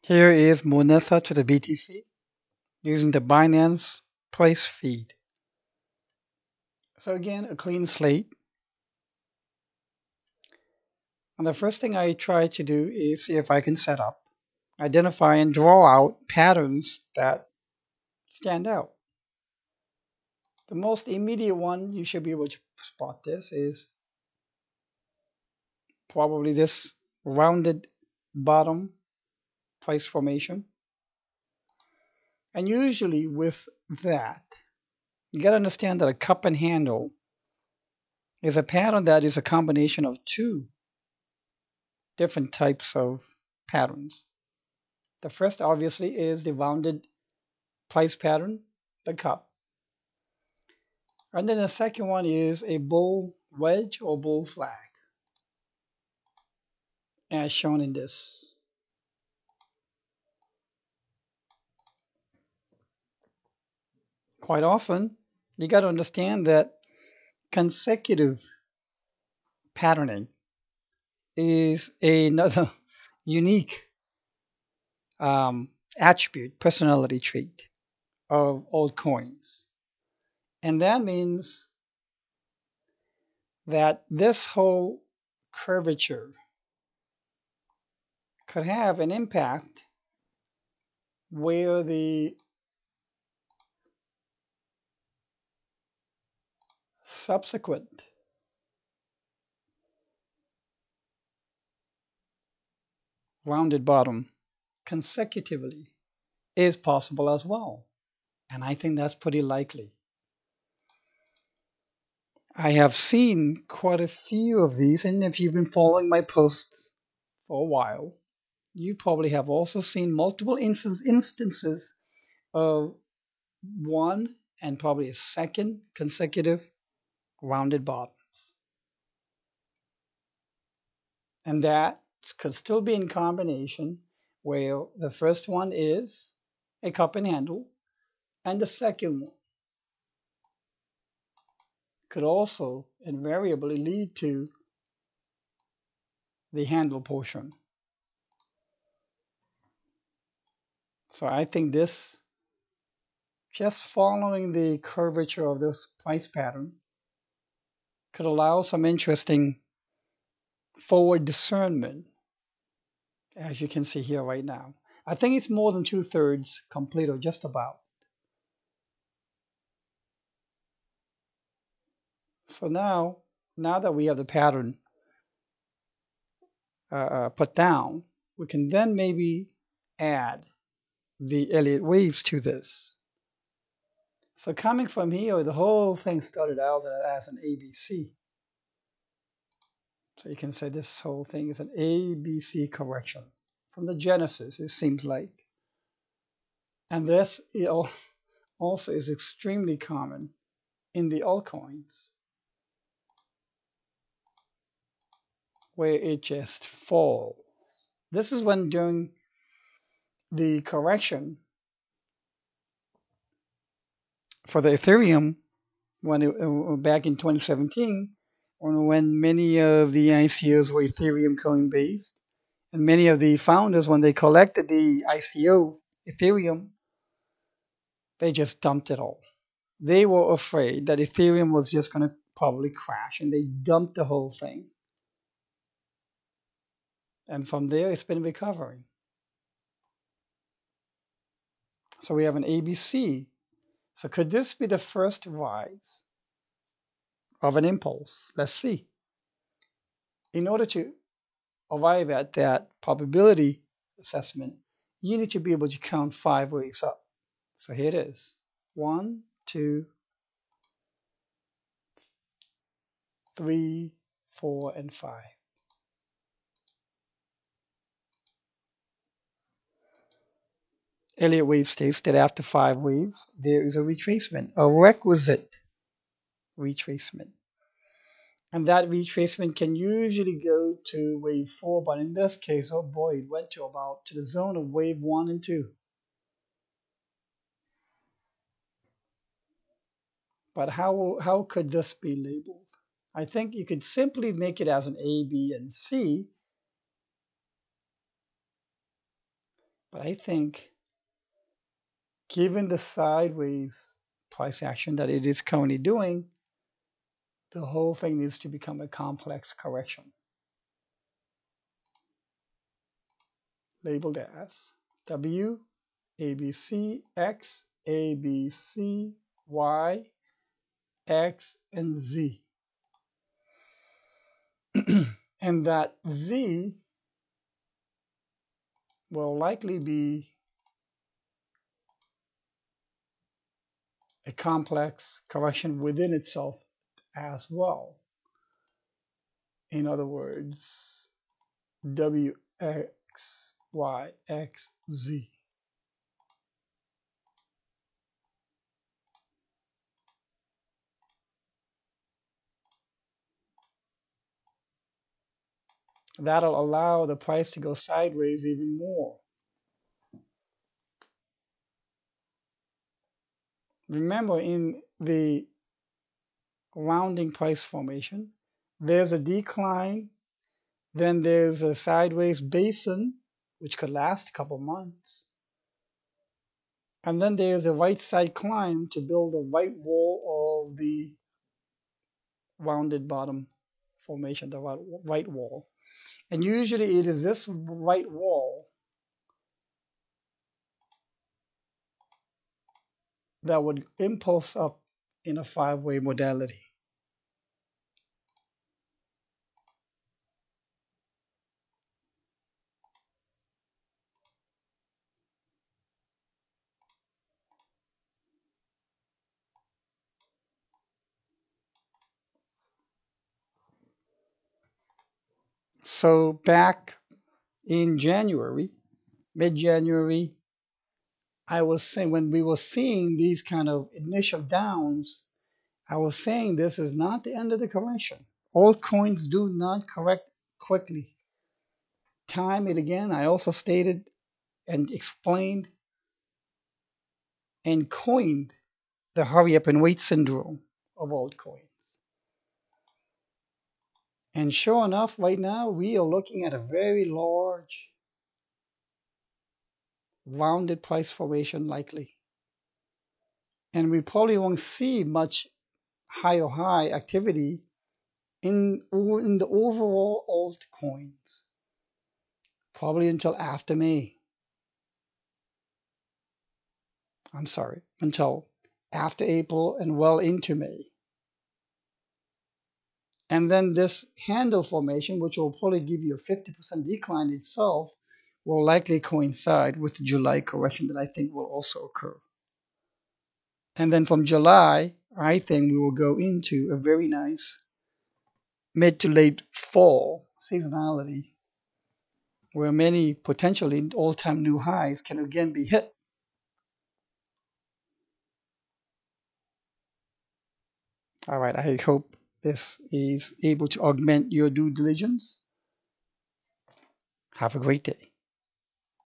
Here is Monetha to the BTC using the Binance price feed. So again, a clean slate. And the first thing I try to do is see if I can set up, identify and draw out patterns that stand out. The most immediate one you should be able to spot this is probably this rounded bottom price formation. And usually with that, you got to understand that a cup and handle is a pattern that is a combination of two different types of patterns. The first obviously is the rounded price pattern, the cup. And then the second one is a bull wedge or bull flag, as shown in this. Quite often, you got to understand that consecutive patterning is another unique attribute, personality trait of altcoins. And that means that this whole curvature could have an impact where the subsequent rounded bottom consecutively is possible as well. And I think that's pretty likely. I have seen quite a few of these, and if you've been following my posts for a while, you probably have also seen multiple instances of one and probably a second consecutive rounded bottoms. And that could still be in combination where the first one is a cup and handle, and the second one could also invariably lead to the handle portion. So I think this, just following the curvature of this price pattern, could allow some interesting forward discernment, as you can see here right now. I think it's more than 2/3 complete, or just about. So now that we have the pattern put down, we can then maybe add the Elliott waves to this. So coming from here, the whole thing started out as an ABC. So you can say this whole thing is an ABC correction from the genesis, it seems like. And this also is extremely common in the altcoins, where it just falls. This is when during the correction for the Ethereum, back in 2017, when many of the ICOs were Ethereum coin based, and many of the founders, when they collected the ICO Ethereum, they just dumped it all. They were afraid that Ethereum was just going to probably crash, and they dumped the whole thing. And from there, it's been recovering. So we have an ABC. So could this be the first rise of an impulse? Let's see. In order to arrive at that probability assessment, you need to be able to count 5 waves up. So here it is. 1, 2, 3, 4, and 5. Elliott wave states that after 5 waves, there is a retracement, a requisite retracement. And that retracement can usually go to wave 4, but in this case, oh boy, it went to the zone of wave 1 and 2. But how could this be labeled? I think you could simply make it as an A, B, and C. But I think given the sideways price action that it is currently doing, the whole thing needs to become a complex correction labeled as W, ABC, X, ABC, Y, X, and Z. And that Z will likely be a complex correction within itself as well. In other words, W, X, Y, X, Z. That'll allow the price to go sideways even more. Remember, in the rounding price formation, there's a decline, then there's a sideways basin, which could last a couple months, and then there's a right side climb to build a right wall of the rounded bottom formation, the right wall. And usually it is this right wall that would impulse up in a five-way modality. So back in January, mid-January, I was saying when we were seeing these kind of initial downs, I was saying this is not the end of the correction. Altcoins do not correct quickly. Time it again. I also stated and explained and coined the hurry up and wait syndrome of altcoins. And sure enough, right now we are looking at a very large rounded price formation likely. And we probably won't see much higher high activity in the overall altcoins, probably until after May. I'm sorry, until after April and well into May. And then this handle formation, which will probably give you a 50% decline itself, will likely coincide with the July correction that I think will also occur. And then from July, I think we will go into a very nice mid to late fall seasonality where many potentially all-time new highs can again be hit. All right, I hope this is able to augment your due diligence. Have a great day.